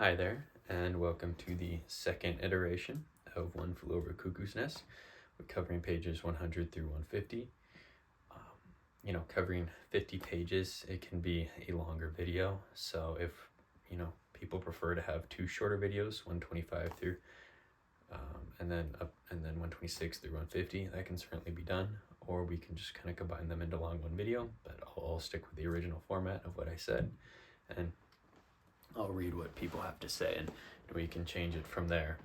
Hi there, and welcome to the second iteration of One Flew Over Cuckoo's Nest. We're covering pages 100 through 150. Covering 50 pages, it can be a longer video. So if, people prefer to have two shorter videos, 125 through, and then 126 through 150, that can certainly be done. Or we can just kind of combine them into one video, but I'll stick with the original format of what I said. And I'll read what people have to say and we can change it from there.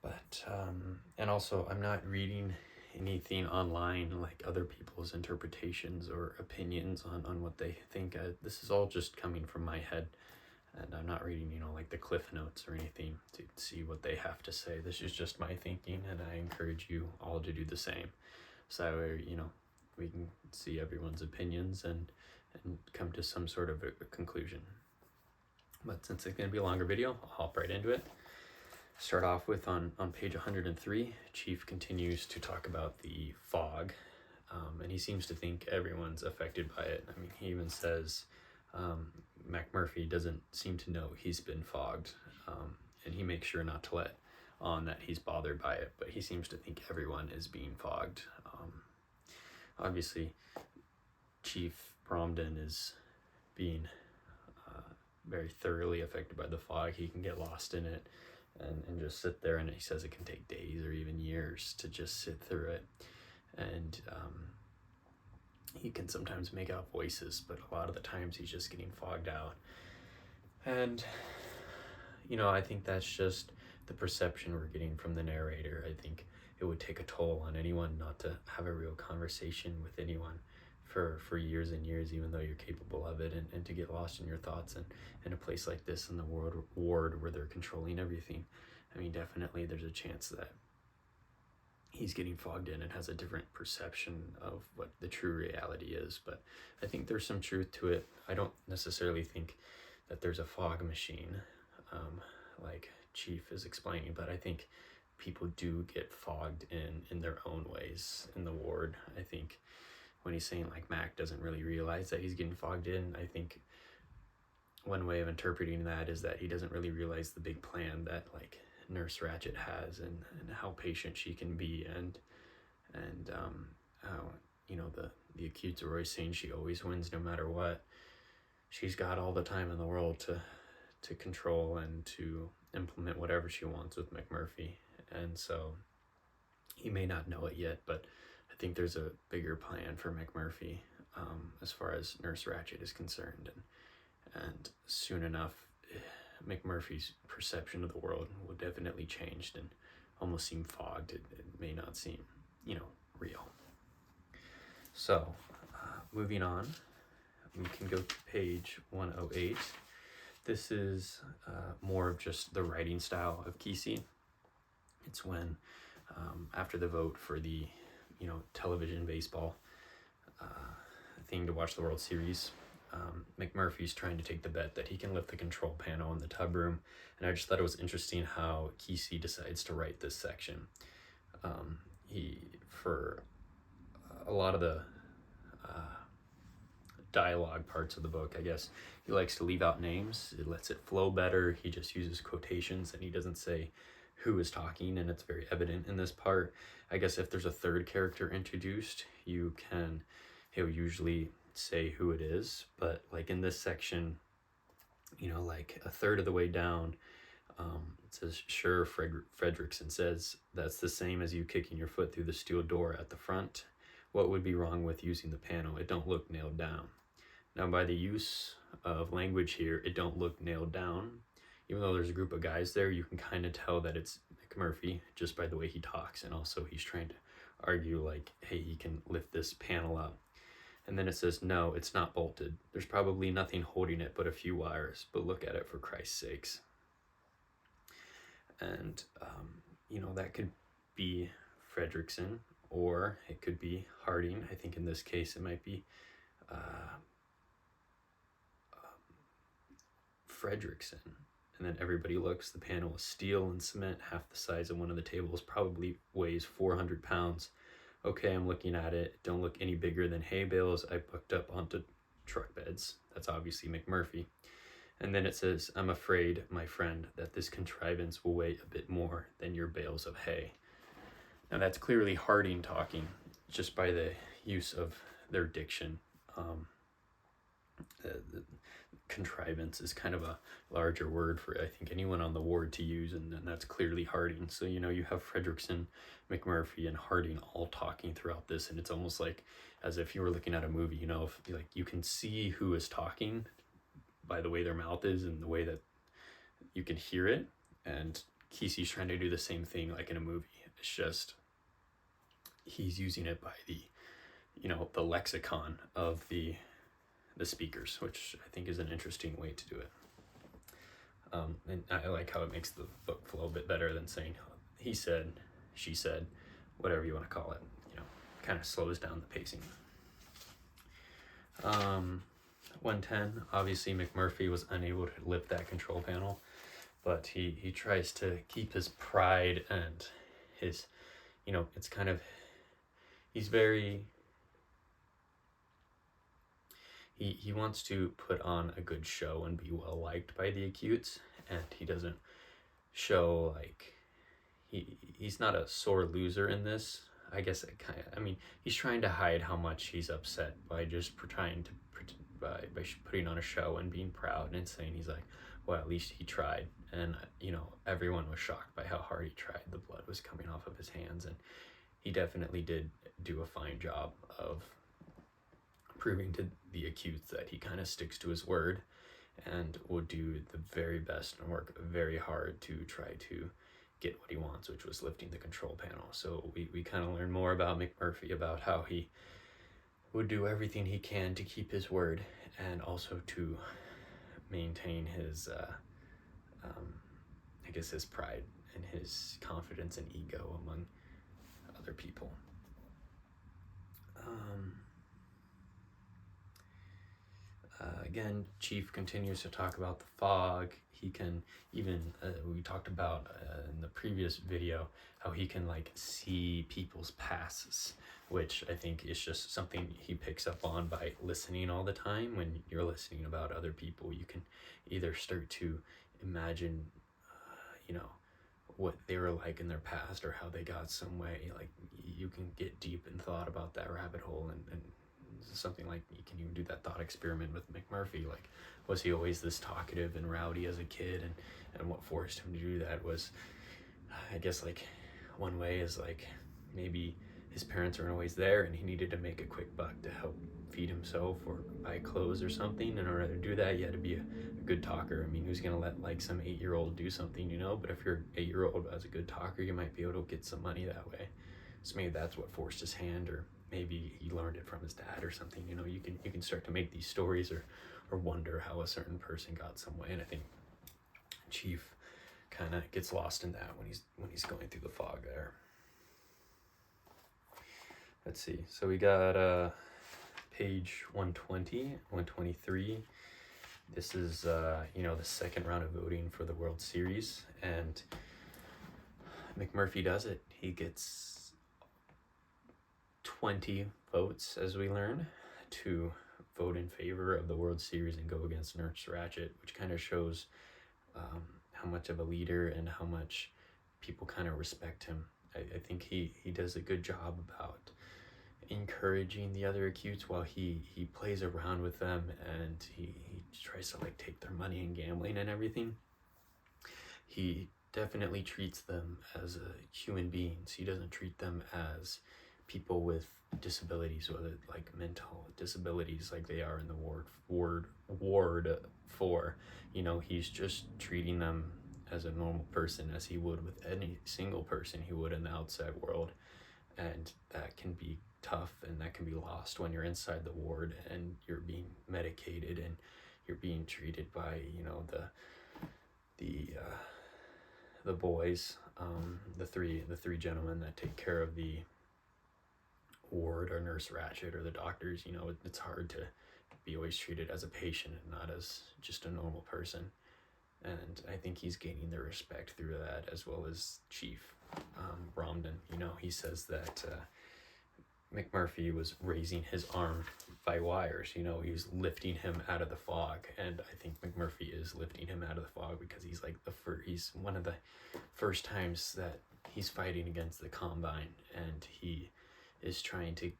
But, and also I'm not reading anything online like other people's interpretations or opinions on what they think. This is all just coming from my head, and I'm not reading, like the Cliff Notes or anything to see what they have to say. This is just my thinking, and I encourage you all to do the same. So, we can see everyone's opinions and come to some sort of a conclusion. But since it's going to be a longer video, I'll hop right into it. Start off with on page 103, Chief continues to talk about the fog, and he seems to think everyone's affected by it. I mean, he even says McMurphy doesn't seem to know he's been fogged, and he makes sure not to let on that he's bothered by it, but he seems to think everyone is being fogged. Obviously, Chief Bromden is being very thoroughly affected by the fog. He can get lost in it and just sit there, and he says it can take days or even years to just sit through it. And he can sometimes make out voices, but a lot of the times he's just getting fogged out. And I think that's just the perception we're getting from the narrator. I think it would take a toll on anyone not to have a real conversation with anyone for years and years, even though you're capable of it, and to get lost in your thoughts and in a place like this in the ward where they're controlling everything. I mean, definitely there's a chance that he's getting fogged in and has a different perception of what the true reality is. But I think there's some truth to it. I don't necessarily think that there's a fog machine like Chief is explaining, but I think people do get fogged in their own ways in the ward. I think when he's saying like Mac doesn't really realize that he's getting fogged in, I think one way of interpreting that is that he doesn't really realize the big plan that like Nurse Ratched has, and how patient she can be, and how the acutes are always saying she always wins no matter what. She's got all the time in the world to control and to implement whatever she wants with McMurphy. And so he may not know it yet, but I think there's a bigger plan for McMurphy as far as Nurse Ratched is concerned, and soon enough McMurphy's perception of the world will definitely change and almost seem fogged. It may not seem real. So moving on, we can go to page 108. This is more of just the writing style of Kesey. It's when after the vote for the television baseball thing to watch the World Series, McMurphy's trying to take the bet that he can lift the control panel in the tub room, and I just thought it was interesting how Kesey decides to write this section. For a lot of the dialogue parts of the book, I guess he likes to leave out names. It lets it flow better. He just uses quotations, and he doesn't say who is talking, and it's very evident in this part. I guess if there's a third character introduced, he'll usually say who it is, but like in this section, like a third of the way down, it says, "Sure, Fredrickson says that's the same as you kicking your foot through the steel door at the front. What would be wrong with using the panel? It don't look nailed down." Now, by the use of language here, it don't look nailed down. Even though there's a group of guys there, you can kind of tell that it's McMurphy just by the way he talks, and also he's trying to argue like, hey, he can lift this panel up. And then it says, "No, it's not bolted. There's probably nothing holding it but a few wires, but look at it for Christ's sakes." And that could be Fredrickson, or it could be Harding. I think in this case it might be Fredrickson. And then everybody looks. The panel is steel and cement, half the size of one of the tables, probably weighs 400 pounds. Okay, I'm looking at it. Don't look any bigger than hay bales I hooked up onto truck beds. That's obviously McMurphy. And then it says, I'm afraid, my friend, that this contrivance will weigh a bit more than your bales of hay. Now that's clearly Harding talking, just by the use of their diction. The contrivance is kind of a larger word for, I think, anyone on the ward to use, and that's clearly Harding. So, you know, you have Fredrickson, McMurphy, and Harding all talking throughout this, and it's almost like as if you were looking at a movie, you know, if, like, you can see who is talking by the way their mouth is and the way that you can hear it, and Kesey's trying to do the same thing like in a movie. It's just he's using it by the, you know, the lexicon of the speakers, which I think is an interesting way to do it. And I like how it makes the book flow a bit better than saying he said, she said, whatever you want to call it. You know, kind of slows down the pacing. 110, obviously McMurphy was unable to lift that control panel, but he tries to keep his pride and his, you know, it's kind of, he's very, he wants to put on a good show and be well liked by the acutes, and he doesn't show like, he's not a sore loser in this. I guess it kind of, I mean, he's trying to hide how much he's upset by just trying to, by putting on a show and being proud and saying he's like, well, at least he tried. And, you know, everyone was shocked by how hard he tried. The blood was coming off of his hands, and he definitely did do a fine job of proving to the acutes that he kind of sticks to his word and will do the very best and work very hard to try to get what he wants, which was lifting the control panel. So we kind of learn more about McMurphy, about how he would do everything he can to keep his word and also to maintain his, I guess, his pride and his confidence and ego among other people. Again, Chief continues to talk about the fog. He can even, we talked about in the previous video, how he can like see people's pasts, which I think is just something he picks up on by listening all the time. When you're listening about other people, you can either start to imagine, you know, what they were like in their past or how they got some way. Like you can get deep in thought about that rabbit hole, and something like you can even do that thought experiment with McMurphy. Like, was he always this talkative and rowdy as a kid, and what forced him to do that was, I guess, like one way is like maybe his parents weren't always there and he needed to make a quick buck to help feed himself or buy clothes or something. In order to do that, you had to be a good talker. I mean, who's gonna let like some 8-year-old do something, you know? But if you're 8-year-old as a good talker, you might be able to get some money that way. So maybe that's what forced his hand, or maybe he learned it from his dad or something. You know, you can start to make these stories or wonder how a certain person got some way. And I think Chief kind of gets lost in that when he's going through the fog there. Let's see. So we got page 120, 123. This is you know, the second round of voting for the World Series, and McMurphy does it. He gets 20 votes, as we learn, to vote in favor of the World Series and go against Nurse Ratched, which kind of shows how much of a leader and how much people kind of respect him. I think he does a good job about encouraging the other acutes while he plays around with them, and he tries to like take their money and gambling and everything. He definitely treats them as human beings. He doesn't treat them as people with disabilities, whether like mental disabilities like they are in the ward 4. You know, he's just treating them as a normal person, as he would with any single person he would in the outside world. And that can be tough, and that can be lost when you're inside the ward and you're being medicated and you're being treated by, you know, the boys, the three gentlemen that take care of the ward, or Nurse Ratched, or the doctors. You know, it's hard to be always treated as a patient and not as just a normal person. And I think he's gaining their respect through that, as well as Chief Bromden. You know, he says that McMurphy was raising his arm by wires. You know, he was lifting him out of the fog, and I think McMurphy is lifting him out of the fog because he's like he's one of the first times that he's fighting against the Combine, and he is trying to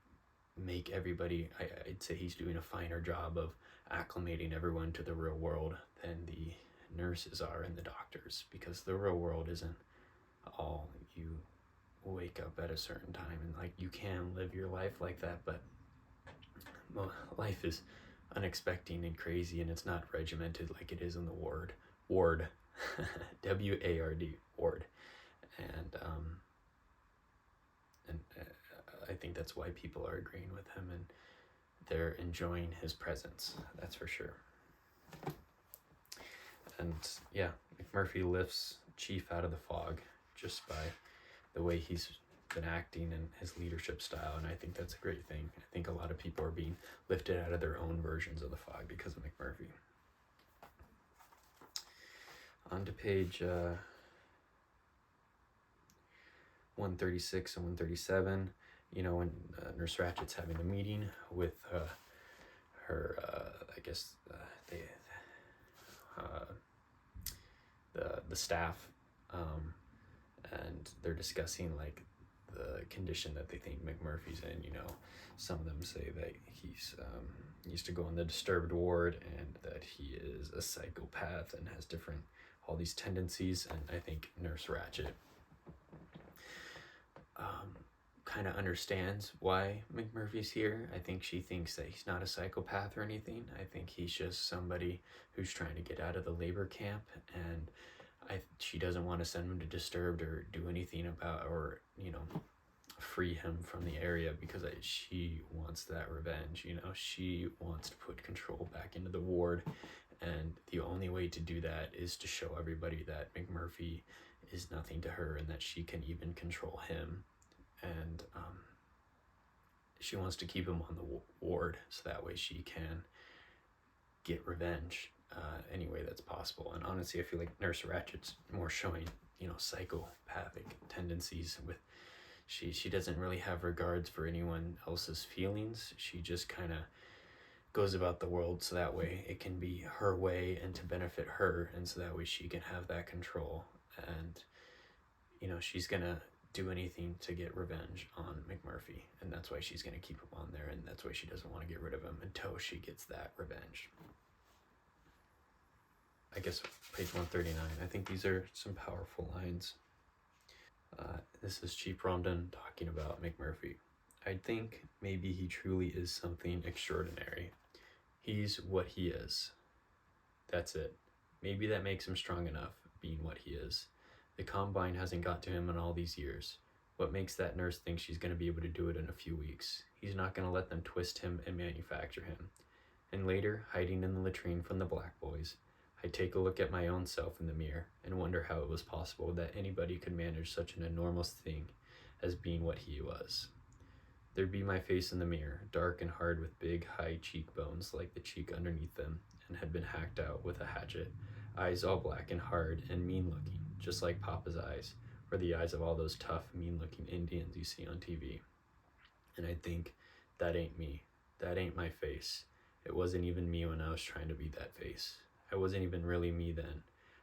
make everybody. I'd say he's doing a finer job of acclimating everyone to the real world than the nurses are and the doctors, because the real world isn't all you wake up at a certain time and like you can live your life like that, but life is unexpected and crazy, and it's not regimented like it is in the ward WARD ward. And I think that's why people are agreeing with him, and they're enjoying his presence, that's for sure. And yeah, McMurphy lifts Chief out of the fog just by the way he's been acting and his leadership style, and I think that's a great thing. I think a lot of people are being lifted out of their own versions of the fog because of McMurphy. On to page 136 and 137, you know, when Nurse Ratchet's having a meeting with her, I guess the staff, and they're discussing like the condition that they think McMurphy's in. You know, some of them say that he's used to go in the disturbed ward and that he is a psychopath and has all these tendencies. And I think Nurse Ratchet kind of understands why McMurphy's here. I think she thinks that he's not a psychopath or anything. I think he's just somebody who's trying to get out of the labor camp, and she doesn't want to send him to Disturbed or do anything about, or, you know, free him from the area, because she wants that revenge. You know, she wants to put control back into the ward, and the only way to do that is to show everybody that McMurphy is nothing to her and that she can even control him. And she wants to keep him on the ward so that way she can get revenge any way that's possible. And honestly, I feel like Nurse Ratchet's more showing, you know, psychopathic tendencies. With she doesn't really have regards for anyone else's feelings. She just kind of goes about the world so that way it can be her way and to benefit her, and so that way she can have that control. And, you know, she's gonna do anything to get revenge on McMurphy, and that's why she's going to keep him on there, and that's why she doesn't want to get rid of him until she gets that revenge. I guess page 139. I think these are some powerful lines. This is Chief Bromden talking about McMurphy. I think maybe he truly is something extraordinary. He's what he is. That's it. Maybe that makes him strong enough, being what he is. The Combine hasn't got to him in all these years. What makes that nurse think she's going to be able to do it in a few weeks? He's not going to let them twist him and manufacture him. And later, hiding in the latrine from the black boys, I take a look at my own self in the mirror and wonder how it was possible that anybody could manage such an enormous thing as being what he was. There'd be my face in the mirror, dark and hard with big, high cheekbones like the cheek underneath them, and had been hacked out with a hatchet, eyes all black and hard and mean-looking, just like Papa's eyes, or the eyes of all those tough, mean-looking Indians you see on TV. And I'd think, that ain't me. That ain't my face. It wasn't even me when I was trying to be that face. I wasn't even really me then.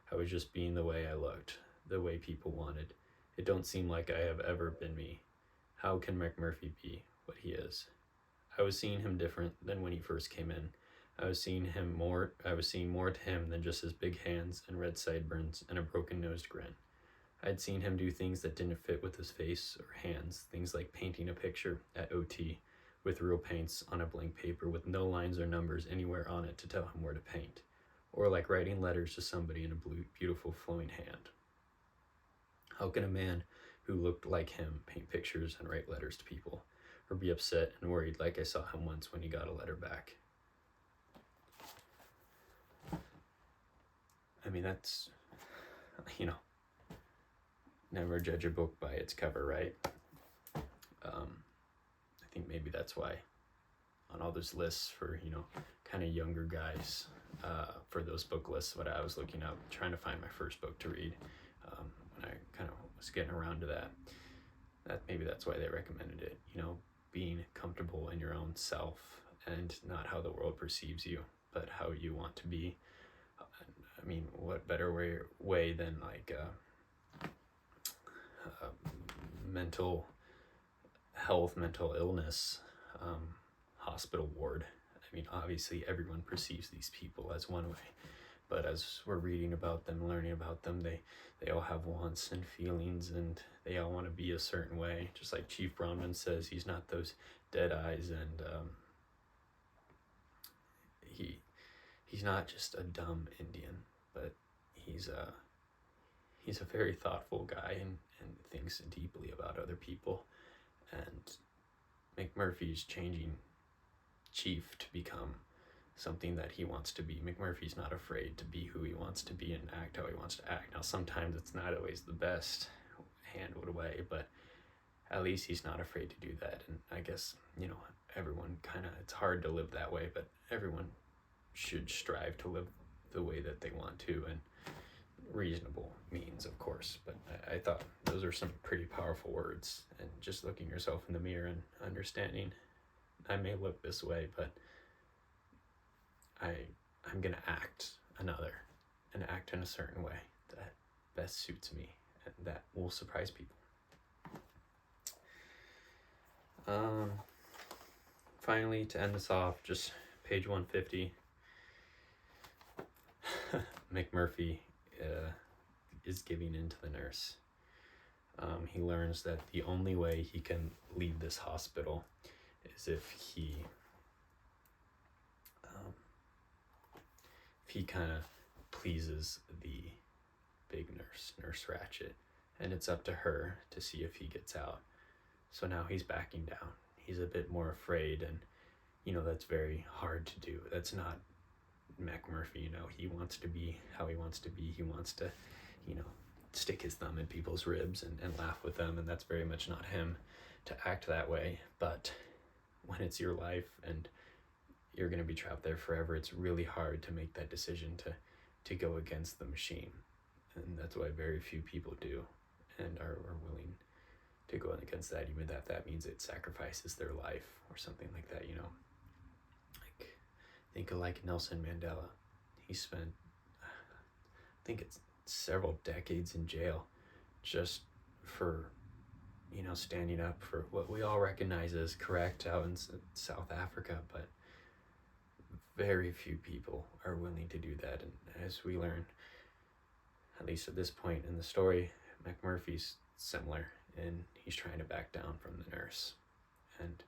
I was just being the way I looked, the way people wanted. It don't seem like I have ever been me. How can McMurphy be what he is? I was seeing him different than when he first came in. I was seeing more to him than just his big hands and red sideburns and a broken-nosed grin. I'd seen him do things that didn't fit with his face or hands, things like painting a picture at OT with real paints on a blank paper with no lines or numbers anywhere on it to tell him where to paint, or like writing letters to somebody in a beautiful flowing hand. How can a man who looked like him paint pictures and write letters to people, or be upset and worried like I saw him once when he got a letter back? I mean, that's, you know, never judge a book by its cover, right? I think maybe that's why on all those lists for, you know, kind of younger guys, for those book lists, what I was looking up, trying to find my first book to read, when I kind of was getting around to that maybe that's why they recommended it. You know, being comfortable in your own self and not how the world perceives you, but how you want to be. I mean, what better way than like mental health, mental illness, hospital ward. I mean, obviously everyone perceives these people as one way, but as we're reading about them, learning about them, they all have wants and feelings, and they all want to be a certain way. Just like Chief Brahman says, he's not those dead eyes, and he's not just a dumb Indian, but he's a very thoughtful guy, and thinks deeply about other people. And McMurphy's changing Chief to become something that he wants to be. McMurphy's not afraid to be who he wants to be and act how he wants to act. Now, sometimes it's not always the best handled way, but at least he's not afraid to do that. And I guess, everyone it's hard to live that way, but everyone should strive to live the way that they want to, and reasonable means, of course. But I thought those are some pretty powerful words, and just looking yourself in the mirror and understanding, I may look this way, but I'm gonna act and act in a certain way that best suits me, and that will surprise people. Finally, to end this off, just page 150. McMurphy is giving in to the nurse. He learns that the only way he can leave this hospital is if he kind of pleases the big Nurse Ratched, and it's up to her to see if he gets out. So now he's backing down. He's a bit more afraid, and that's very hard to do. That's not McMurphy. He wants to be how he wants to be. He wants to stick his thumb in people's ribs and laugh with them, and that's very much not him to act that way. But when it's your life and you're going to be trapped there forever, it's really hard to make that decision to go against the machine. And that's why very few people do and are willing to go against that, even if that means it sacrifices their life or something like that. Like, think of like Nelson Mandela. He spent, I think it's several decades in jail just for standing up for what we all recognize as correct out in South Africa, but very few people are willing to do that. And as we learn, at least at this point in the story, McMurphy's similar, and he's trying to back down from the nurse. And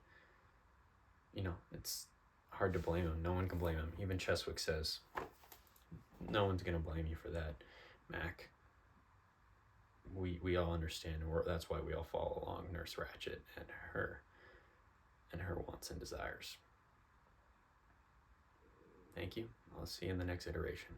it's hard to blame him. No one can blame him. Even Cheswick says, no one's gonna blame you for that, Mac. We all understand, and that's why we all follow along Nurse Ratched and her wants and desires. Thank you. I'll see you in the next iteration.